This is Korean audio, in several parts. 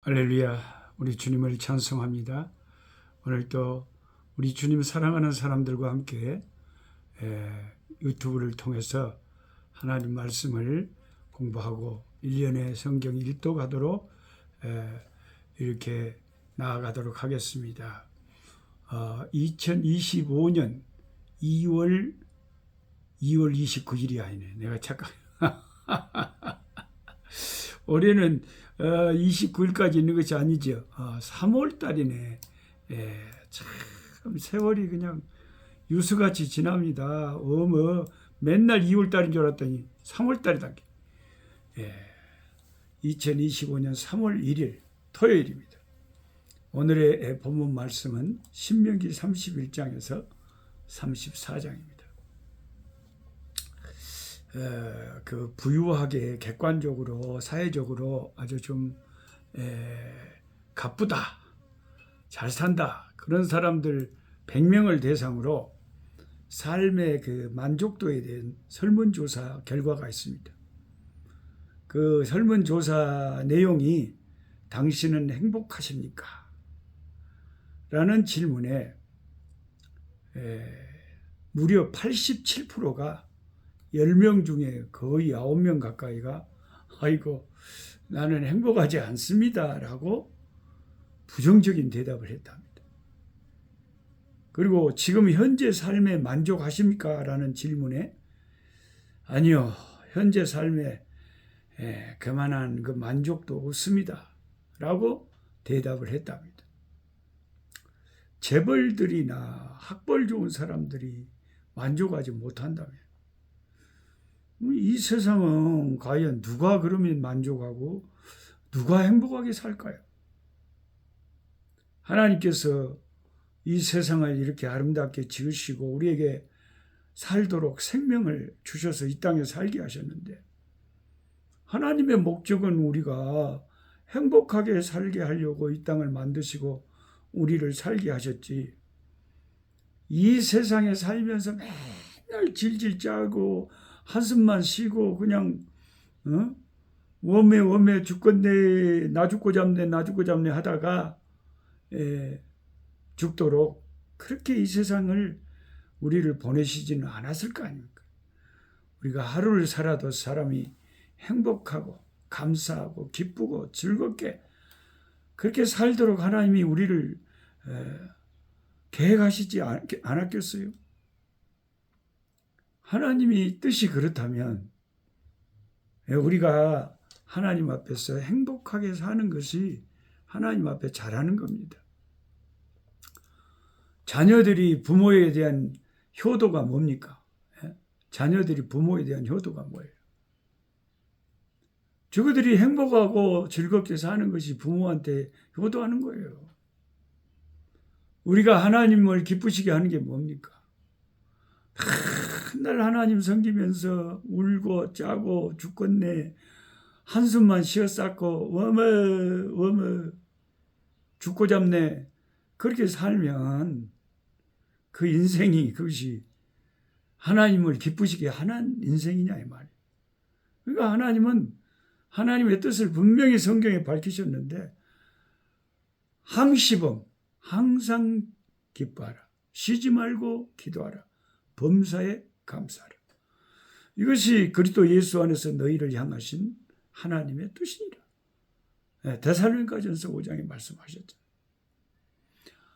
할렐루야, 우리 주님을 찬송합니다. 오늘도 우리 주님 사랑하는 사람들과 함께 유튜브를 통해서 하나님 말씀을 공부하고 1년에 성경 일독하도록 이렇게 나아가도록 하겠습니다. 2025년 2월 29일이 아니네. 내가 잠깐 올해는 29일까지 있는 것이 아니죠. 3월 달이네. 참 세월이 그냥 유수같이 지납니다. 맨날 2월 달인 줄 알았더니 3월 달이다. 2025년 3월 1일 토요일입니다. 오늘의 본문 말씀은 신명기 31장에서 34장입니다. 그 부유하게 객관적으로 사회적으로 아주 좀 가쁘다, 잘 산다 그런 사람들 100명을 대상으로 삶의 그 만족도에 대한 설문조사 결과가 있습니다. 그 설문조사 내용이 당신은 행복하십니까? 라는 질문에 무려 87%가 10명 중에 거의 9명 가까이가 아이고 나는 행복하지 않습니다 라고 부정적인 대답을 했답니다. 그리고 지금 현재 삶에 만족하십니까? 라는 질문에 아니요, 현재 삶에 그만한 그 만족도 없습니다 라고 대답을 했답니다. 재벌들이나 학벌 좋은 사람들이 만족하지 못한다면 이 세상은 과연 누가 그러면 만족하고 누가 행복하게 살까요? 하나님께서 이 세상을 이렇게 아름답게 지으시고 우리에게 살도록 생명을 주셔서 이 땅에 살게 하셨는데 하나님의 목적은 우리가 행복하게 살게 하려고 이 땅을 만드시고 우리를 살게 하셨지, 이 세상에 살면서 맨날 질질 짜고 한숨만 쉬고 그냥 웜에 죽겠네, 나 죽고 잡네 하다가 죽도록 그렇게 이 세상을 우리를 보내시지는 않았을 거 아닙니까? 우리가 하루를 살아도 사람이 행복하고 감사하고 기쁘고 즐겁게 그렇게 살도록 하나님이 우리를 계획하시지 않았겠어요? 하나님이 뜻이 그렇다면 우리가 하나님 앞에서 행복하게 사는 것이 하나님 앞에 잘하는 겁니다. 자녀들이 부모에 대한 효도가 뭡니까? 자녀들이 부모에 대한 효도가 뭐예요? 저들이 행복하고 즐겁게 사는 것이 부모한테 효도하는 거예요. 우리가 하나님을 기쁘시게 하는 게 뭡니까? 맨날 하나님 섬기면서 울고 짜고 죽겠네, 한숨만 쉬어쌌고 워머 죽고 잡네 그렇게 살면 그 인생이 그것이 하나님을 기쁘시게 하는 인생이냐 이 말이에요. 그러니까 하나님은 하나님의 뜻을 분명히 성경에 밝히셨는데 항시범, 항상 기뻐하라, 쉬지 말고 기도하라, 범사에 감사하라. 이것이 그리스도 예수 안에서 너희를 향하신 하나님의 뜻이니라. 데살로니가전서 5장에 말씀하셨죠.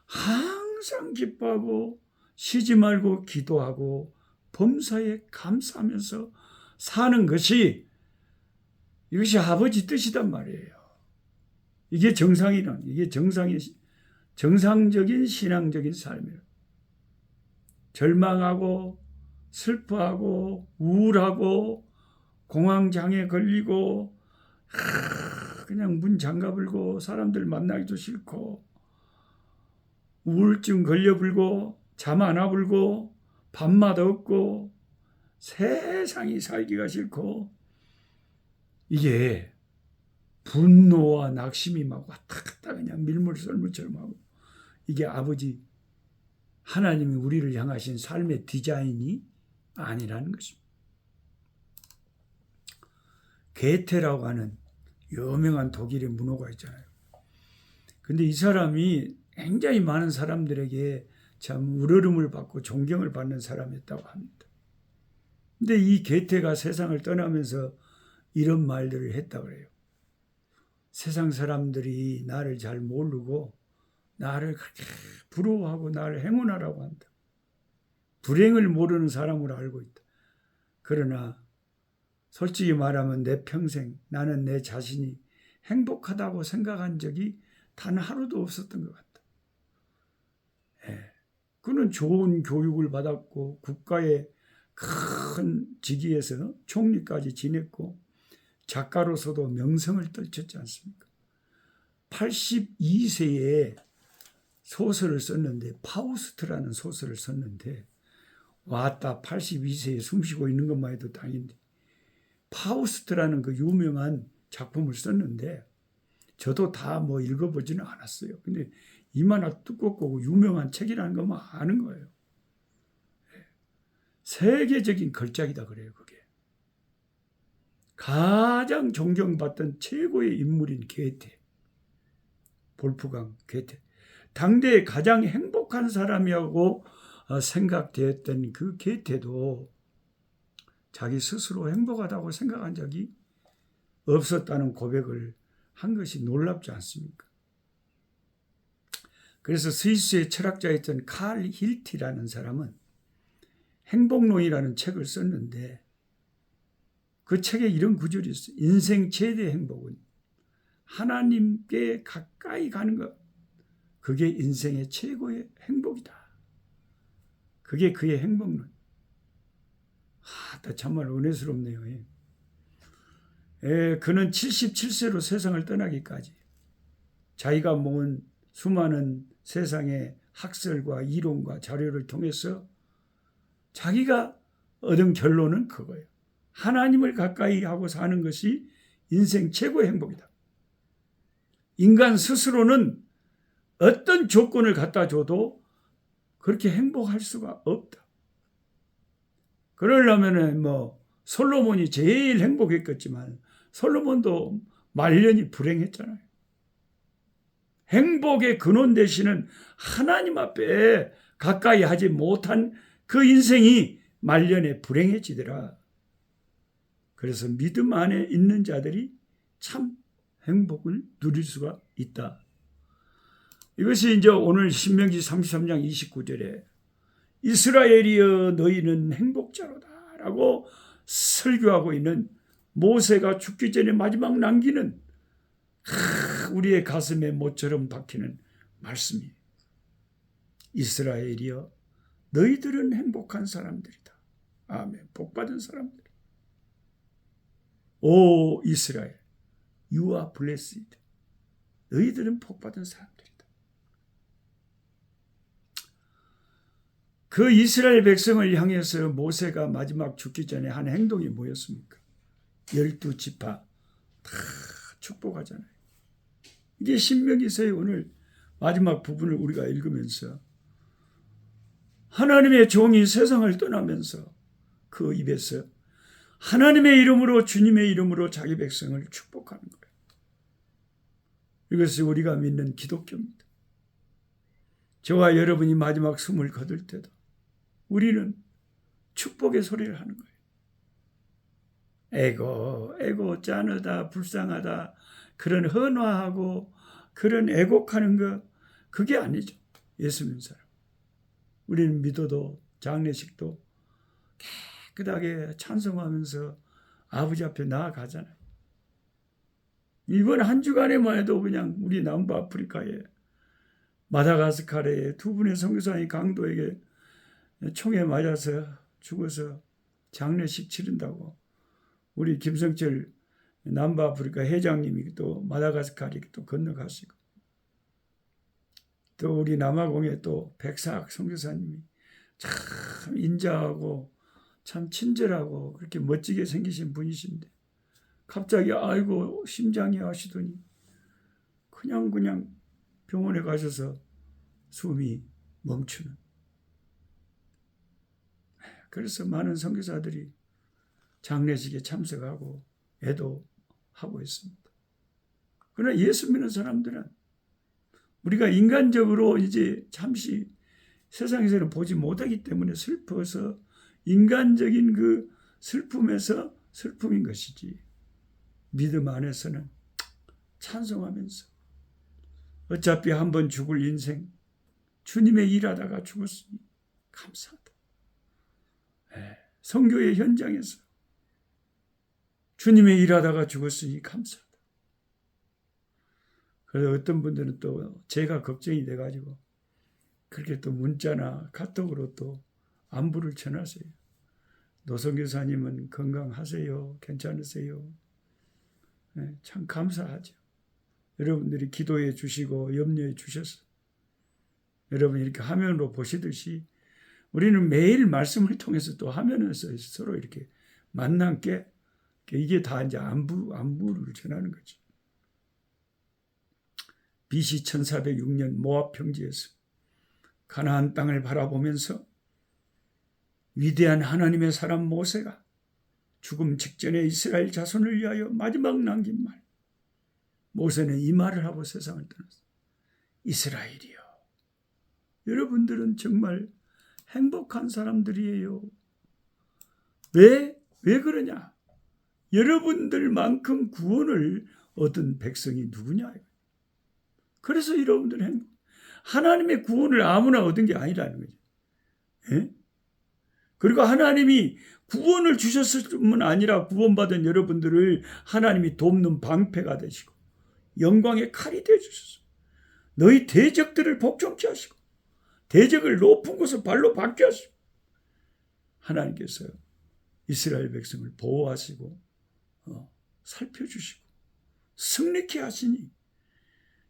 항상 기뻐하고 쉬지 말고 기도하고 범사에 감사하면서 사는 것이 이것이 아버지 뜻이단 말이에요. 이게 정상적인 신앙적인 삶이에요. 절망하고 슬퍼하고 우울하고 공황장애 걸리고 그냥 문 잠가불고 사람들 만나기도 싫고 우울증 걸려불고 잠 안 와불고 밥맛 없고 세상이 살기가 싫고 이게 분노와 낙심이 막 왔다 갔다 그냥 밀물썰물처럼 하고 이게 아버지 하나님이 우리를 향하신 삶의 디자인이 아니라는 것입니다. 게테라고 하는 유명한 독일의 문호가 있잖아요. 근데 이 사람이 굉장히 많은 사람들에게 참 우러름을 받고 존경을 받는 사람이었다고 합니다. 근데 이 게테가 세상을 떠나면서 이런 말들을 했다고 그래요. 세상 사람들이 나를 잘 모르고 나를 그렇게 부러워하고 나를 행운하라고 한다. 불행을 모르는 사람으로 알고 있다. 그러나 솔직히 말하면 내 평생 나는 내 자신이 행복하다고 생각한 적이 단 하루도 없었던 것 같다. 그는 좋은 교육을 받았고 국가의 큰 직위에서 총리까지 지냈고 작가로서도 명성을 떨쳤지 않습니까? 82세에 소설을 썼는데 파우스트라는 소설을 썼는데 왔다 82세에 숨쉬고 있는 것만 해도 다행인데 파우스트라는 그 유명한 작품을 썼는데 저도 다 뭐 읽어보지는 않았어요. 근데 이만한 두껍고 유명한 책이라는 것만 아는 거예요. 세계적인 걸작이다 그래요. 그게 가장 존경받던 최고의 인물인 게테, 볼프강 게테, 당대의 가장 행복한 사람이라고 생각되었던 그 게테도 자기 스스로 행복하다고 생각한 적이 없었다는 고백을 한 것이 놀랍지 않습니까? 그래서 스위스의 철학자였던 칼 힐티라는 사람은 행복론이라는 책을 썼는데 그 책에 이런 구절이 있어요. 인생 최대 행복은 하나님께 가까이 가는 것. 그게 인생의 최고의 행복이다. 그게 그의 행복론. 정말 은혜스럽네요. 그는 77세로 세상을 떠나기까지 자기가 모은 수많은 세상의 학설과 이론과 자료를 통해서 자기가 얻은 결론은 그거예요. 하나님을 가까이 하고 사는 것이 인생 최고의 행복이다. 인간 스스로는 어떤 조건을 갖다 줘도 그렇게 행복할 수가 없다. 그러려면 솔로몬이 제일 행복했겠지만 솔로몬도 말년이 불행했잖아요. 행복의 근원 되시는 하나님 앞에 가까이 하지 못한 그 인생이 말년에 불행해지더라. 그래서 믿음 안에 있는 자들이 참 행복을 누릴 수가 있다. 이것이 이제 오늘 신명기 33장 29절에 이스라엘이여 너희는 행복자로다 라고 설교하고 있는 모세가 죽기 전에 마지막 남기는 우리의 가슴에 못처럼 박히는 말씀이에요. 이스라엘이여 너희들은 행복한 사람들이다. 아멘. 복받은 사람들. 오 이스라엘 You are blessed. 너희들은 복받은 사람들이다. 그 이스라엘 백성을 향해서 모세가 마지막 죽기 전에 한 행동이 뭐였습니까? 12지파 다 축복하잖아요. 이게 신명기서의 오늘 마지막 부분을 우리가 읽으면서 하나님의 종이 세상을 떠나면서 그 입에서 하나님의 이름으로 주님의 이름으로 자기 백성을 축복하는 거예요. 이것이 우리가 믿는 기독교입니다. 저와 여러분이 마지막 숨을 거둘 때도 우리는 축복의 소리를 하는 거예요. 에고, 짠하다, 불쌍하다, 그런 헌화하고 그런 애곡하는 거 그게 아니죠. 예수 믿는 사람. 우리는 믿어도 장례식도 깨끗하게 찬송하면서 아버지 앞에 나아가잖아요. 이번 한 주간에만 해도 그냥 우리 남부 아프리카에 마다가스카르에 두 분의 선교사님 강도에게 총에 맞아서 죽어서 장례식 치른다고 우리 김성철 남부 아프리카 회장님이 또 마다가스카르에 또 건너가시고 또 우리 남아공에 또 백사학 선교사님이 참 인자하고 참 친절하고 그렇게 멋지게 생기신 분이신데 갑자기 아이고 심장이 하시더니 그냥 병원에 가셔서 숨이 멈추는. 그래서 많은 선교사들이 장례식에 참석하고 애도하고 있습니다. 그러나 예수 믿는 사람들은 우리가 인간적으로 이제 잠시 세상에서는 보지 못하기 때문에 슬퍼서 인간적인 그 슬픔에서 슬픔인 것이지, 믿음 안에서는 찬송하면서 어차피 한번 죽을 인생, 주님의 일하다가 죽었으니 감사하다. 선교의 현장에서 주님의 일하다가 죽었으니 감사하다. 그래서 어떤 분들은 또 제가 걱정이 돼가지고 그렇게 또 문자나 카톡으로 또 안부를 전하세요. 노선교사님은 건강하세요? 괜찮으세요? 참 감사하죠. 여러분들이 기도해 주시고 염려해 주셔서 여러분 이렇게 화면으로 보시듯이 우리는 매일 말씀을 통해서 또 화면에서 서로 이렇게 만남께, 이게 다 이제 안부를 전하는 거죠. BC 1406년 모압 평지에서 가나안 땅을 바라보면서 위대한 하나님의 사람 모세가 죽음 직전에 이스라엘 자손을 위하여 마지막 남긴 말, 모세는 이 말을 하고 세상을 떠났어요. 이스라엘이여, 여러분들은 정말 행복한 사람들이에요. 왜 그러냐? 여러분들만큼 구원을 얻은 백성이 누구냐? 그래서 여러분들은 하나님의 구원을 아무나 얻은 게 아니라는 거죠. 예? 그리고 하나님이 구원을 주셨을 뿐만 아니라 구원받은 여러분들을 하나님이 돕는 방패가 되시고 영광의 칼이 되어주셨어요. 너희 대적들을 복종케 하시고 대적을 높은 곳을 발로 박게 하시고 하나님께서 이스라엘 백성을 보호하시고 살펴주시고 승리케 하시니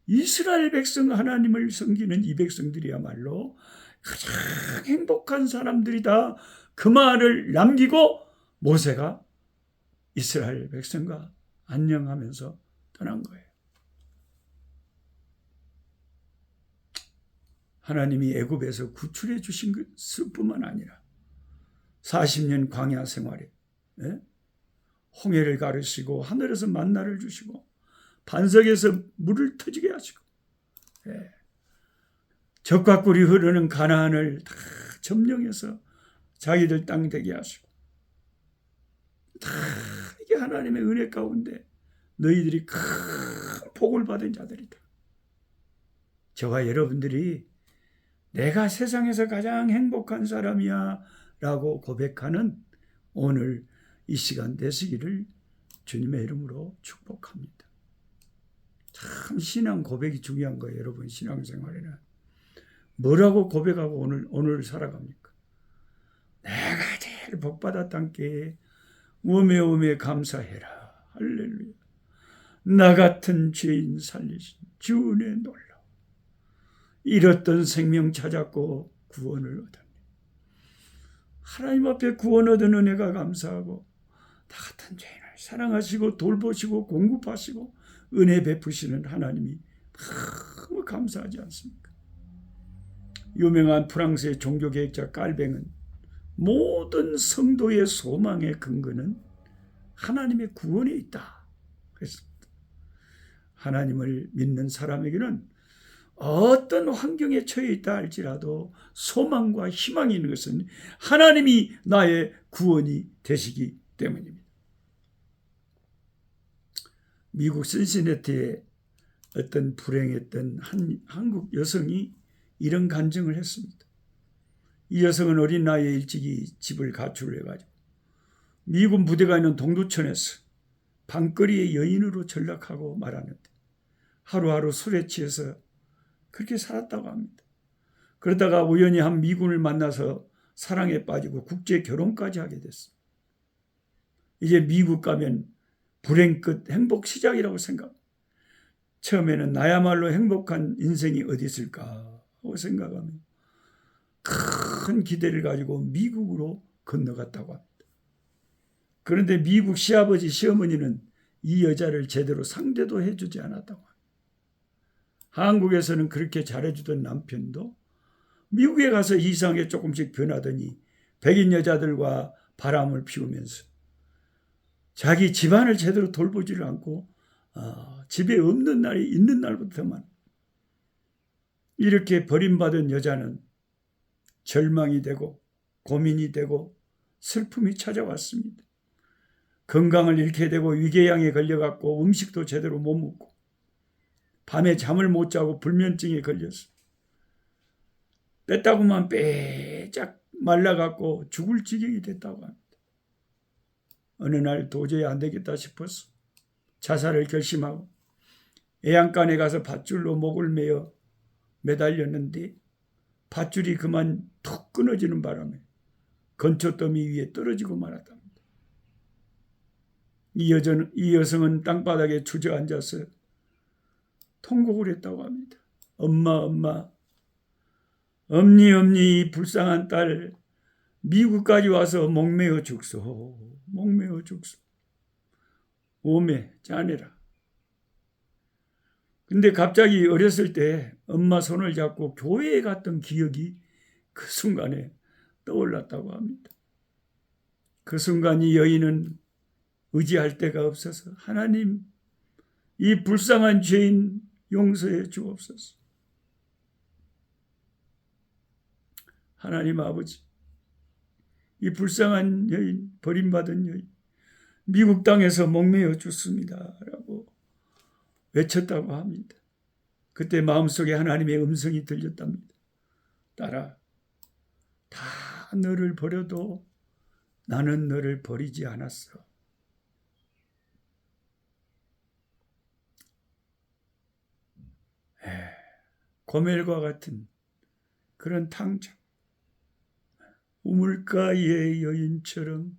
이스라엘 백성 하나님을 섬기는 이 백성들이야말로 가장 행복한 사람들이다. 그 말을 남기고 모세가 이스라엘 백성과 안녕하면서 떠난 거예요. 하나님이 애굽에서 구출해 주신 것뿐만 아니라 40년 광야 생활에 홍해를 가르시고 하늘에서 만나를 주시고 반석에서 물을 터지게 하시고 젖과 꿀이 흐르는 가나안을 다 점령해서 자기들 땅 되게 하시고 다 이게 하나님의 은혜 가운데 너희들이 큰 복을 받은 자들이다. 저와 여러분들이 내가 세상에서 가장 행복한 사람이야 라고 고백하는 오늘 이 시간 되시기를 주님의 이름으로 축복합니다. 참 신앙 고백이 중요한 거예요. 여러분 신앙생활에는 뭐라고 고백하고 오늘 살아갑니까? 내가 제일 복받았단께 오메오메 감사해라. 할렐루야. 나 같은 죄인 살리신 주 은혜 놀라. 잃었던 생명 찾았고 구원을 얻었네. 하나님 앞에 구원 얻은 은혜가 감사하고 나 같은 죄인을 사랑하시고 돌보시고 공급하시고 은혜 베푸시는 하나님이 너무 감사하지 않습니까? 유명한 프랑스의 종교개혁자 깔뱅은 모든 성도의 소망의 근거는 하나님의 구원에 있다 그랬습니다. 하나님을 믿는 사람에게는 어떤 환경에 처해 있다 할지라도 소망과 희망이 있는 것은 하나님이 나의 구원이 되시기 때문입니다. 미국 신시내티의 어떤 불행했던 한국 여성이 이런 간증을 했습니다. 이 여성은 어린 나이에 일찍이 집을 가출을 해가지고 미군 부대가 있는 동두천에서 밤거리의 여인으로 전락하고 말았는데 하루하루 술에 취해서 그렇게 살았다고 합니다. 그러다가 우연히 한 미군을 만나서 사랑에 빠지고 국제 결혼까지 하게 됐습니다. 이제 미국 가면 불행 끝 행복 시작이라고 생각. 처음에는 나야말로 행복한 인생이 어디 있을까 하고 생각하며 큰 기대를 가지고 미국으로 건너갔다고 합니다. 그런데 미국 시아버지 시어머니는 이 여자를 제대로 상대도 해주지 않았다고 합니다. 한국에서는 그렇게 잘해주던 남편도 미국에 가서 이상하게 조금씩 변하더니 백인 여자들과 바람을 피우면서 자기 집안을 제대로 돌보지를 않고 집에 없는 날이 있는 날부터만 이렇게 버림받은 여자는 절망이 되고 고민이 되고 슬픔이 찾아왔습니다. 건강을 잃게 되고 위궤양에 걸려갖고 음식도 제대로 못 먹고 밤에 잠을 못 자고 불면증에 걸렸어. 뺐다고만 빼짝 말라갖고 죽을 지경이 됐다고 합니다. 어느 날 도저히 안 되겠다 싶어서 자살을 결심하고 애양간에 가서 밧줄로 목을 매어 매달렸는데 밧줄이 그만 툭 끊어지는 바람에 건초더미 위에 떨어지고 말았답니다. 이 여성은 땅바닥에 주저앉아서 통곡을 했다고 합니다. 엄마, 엄니, 이 불쌍한 딸 미국까지 와서 목매어 죽소. 오매 짜내라. 근데 갑자기 어렸을 때 엄마 손을 잡고 교회에 갔던 기억이 그 순간에 떠올랐다고 합니다. 그 순간 이 여인은 의지할 데가 없어서 하나님, 이 불쌍한 죄인 용서해 주옵소서. 하나님 아버지, 이 불쌍한 여인, 버림받은 여인, 미국 땅에서 목매어 죽습니다 라고 외쳤다고 합니다. 그때 마음속에 하나님의 음성이 들렸답니다. 딸아, 다 너를 버려도 나는 너를 버리지 않았어. 고멜과 같은 그런 탕자, 우물가의 여인처럼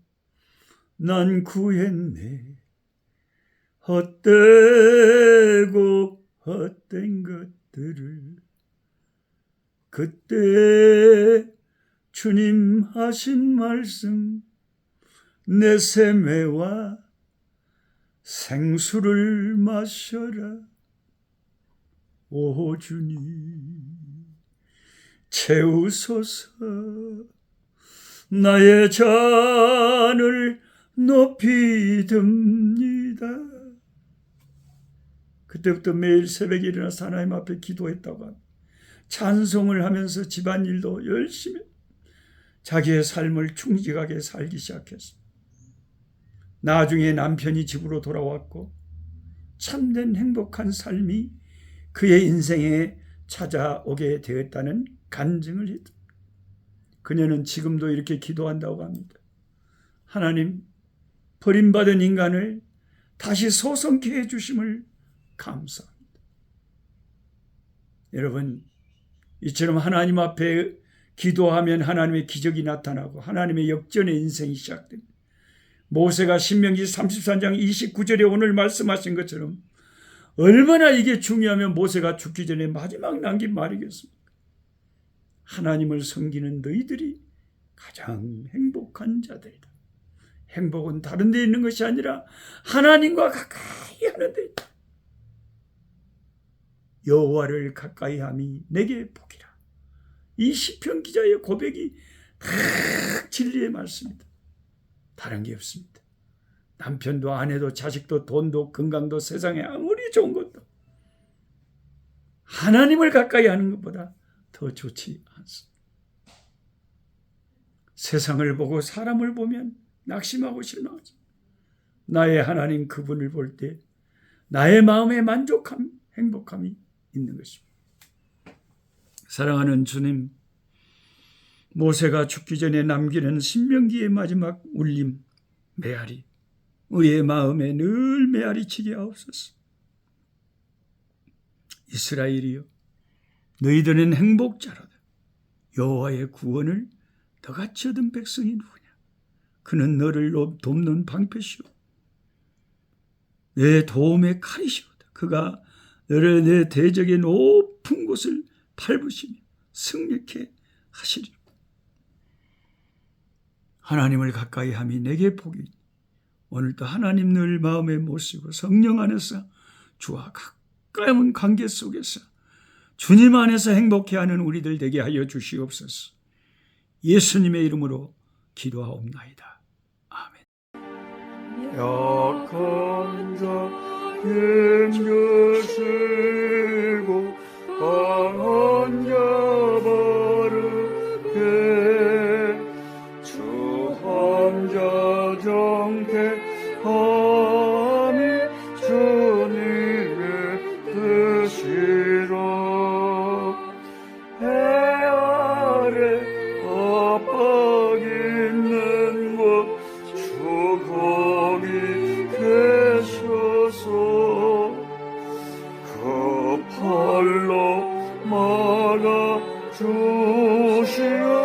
난 구했네. 헛되고 헛된 것들을 그때 주님 하신 말씀, 내 세매와 생수를 마셔라. 오 주님 채우소서. 나의 잔을 높이 듭니다. 그때부터 매일 새벽에 일어나서 하나님 앞에 기도했다고 합니다. 찬송을 하면서 집안일도 열심히 자기의 삶을 충직하게 살기 시작했습니다. 나중에 남편이 집으로 돌아왔고 참된 행복한 삶이 그의 인생에 찾아오게 되었다는 간증을 했다. 그녀는 지금도 이렇게 기도한다고 합니다. 하나님, 버림받은 인간을 다시 소성케 해주심을 감사합니다. 여러분, 이처럼 하나님 앞에 기도하면 하나님의 기적이 나타나고 하나님의 역전의 인생이 시작됩니다. 모세가 신명기 33장 29절에 오늘 말씀하신 것처럼 얼마나 이게 중요하면 모세가 죽기 전에 마지막 남긴 말이겠습니까? 하나님을 섬기는 너희들이 가장 행복한 자들이다. 행복은 다른 데 있는 것이 아니라 하나님과 가까이 하는 데 있다. 여호와를 가까이 함이 내게 복이라. 이 시편 기자의 고백이 다 진리의 말씀입니다. 다른 게 없습니다. 남편도 아내도 자식도 돈도 건강도 세상에 아무리 좋은 것도 하나님을 가까이 하는 것보다 더 좋지 않습니다. 세상을 보고 사람을 보면 낙심하고 실망하지. 나의 하나님 그분을 볼 때 나의 마음에 만족함, 행복함이 있는 것입니다. 사랑하는 주님, 모세가 죽기 전에 남기는 신명기의 마지막 울림, 메아리, 우리의 마음에 늘 메아리치게 하옵소서. 이스라엘이여, 너희들은 행복자로다. 여호와의 구원을 너같이 얻은 백성이 누구냐? 그는 너를 돕는 방패시오, 내 도움의 칼이시오다. 그가 너를 내 대적의 높은 곳을 밟으시며 승리케 하시리라. 하나님을 가까이 함이 내게 복이니 오늘도 하나님 늘 마음에 모시고 성령 안에서 주와 가까운 관계 속에서 주님 안에서 행복해하는 우리들 되게 하여 주시옵소서. 예수님의 이름으로 기도하옵나이다. 아멘. 약한 자 힘겨시고 강한 감히 주님의 뜻이라. 해 아래 압박 있는 곳 주 거기 계셔서 그 팔로 막아 주시오.